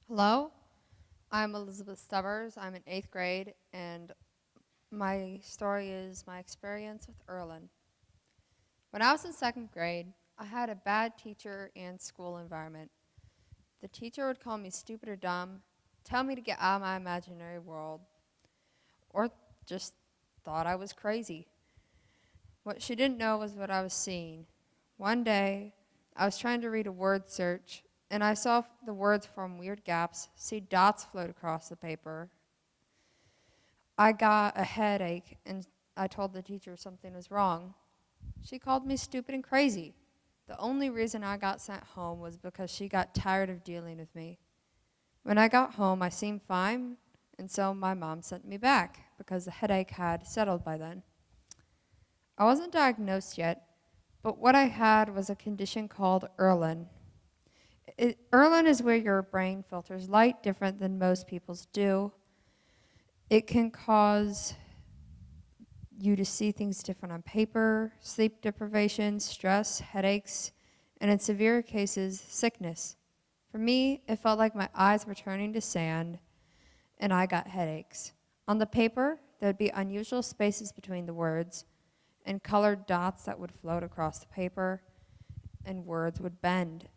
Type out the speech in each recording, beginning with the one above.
Hello, I'm Elizabeth Stubbers. I'm in 8th grade, and my story is my experience with Irlen. When I was in 2nd grade, I had a bad teacher and school environment. The teacher would call me stupid or dumb, tell me to get out of my imaginary world, or just thought I was crazy. What she didn't know was what I was seeing. One day, I was trying to read a word search, and I saw the words form weird gaps, see dots float across the paper. I got a headache, and I told the teacher something was wrong. She called me stupid and crazy. The only reason I got sent home was because she got tired of dealing with me. When I got home, I seemed fine, and so my mom sent me back because the headache had settled by then. I wasn't diagnosed yet, but what I had was a condition called Irlen. Irlen is where your brain filters light different than most people's do. It can cause you to see things different on paper, sleep deprivation, stress, headaches, and in severe cases, sickness. For me, it felt like my eyes were turning to sand, and I got headaches. On the paper, there would be unusual spaces between the words, and colored dots that would float across the paper, and words would bend.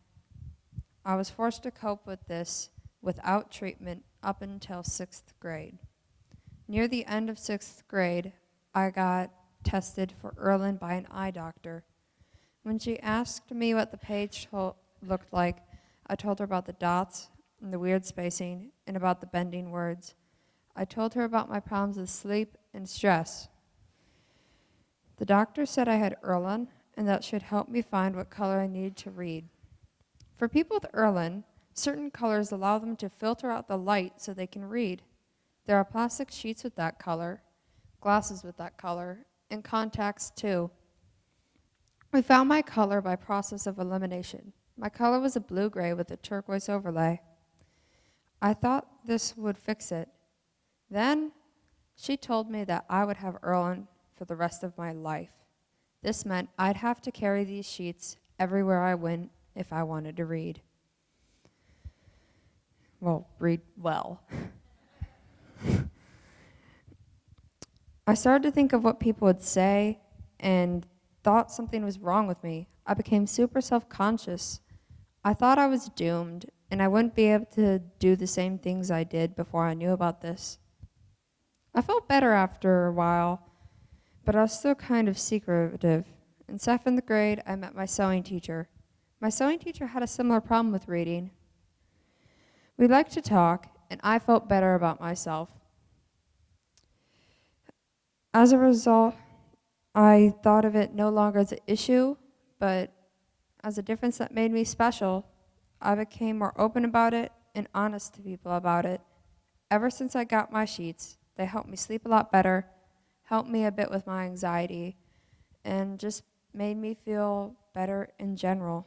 I was forced to cope with this without treatment up until 6th grade. Near the end of 6th grade, I got tested for Irlen by an eye doctor. When she asked me what the page looked like, I told her about the dots and the weird spacing and about the bending words. I told her about my problems with sleep and stress. The doctor said I had Irlen and that should help me find what color I needed to read. For people with Irlen, certain colors allow them to filter out the light so they can read. There are plastic sheets with that color, glasses with that color, and contacts too. We found my color by process of elimination. My color was a blue-gray with a turquoise overlay. I thought this would fix it. Then she told me that I would have Irlen for the rest of my life. This meant I'd have to carry these sheets everywhere I went if I wanted to read. Well, read well. I started to think of what people would say and thought something was wrong with me. I became super self-conscious. I thought I was doomed and I wouldn't be able to do the same things I did before I knew about this. I felt better after a while, but I was still kind of secretive. In 7th grade, I met my sewing teacher. My sewing teacher had a similar problem with reading. We liked to talk, and I felt better about myself. As a result, I thought of it no longer as an issue, but as a difference that made me special. I became more open about it and honest to people about it. Ever since I got my sheets, they helped me sleep a lot better, helped me a bit with my anxiety, and just made me feel better in general.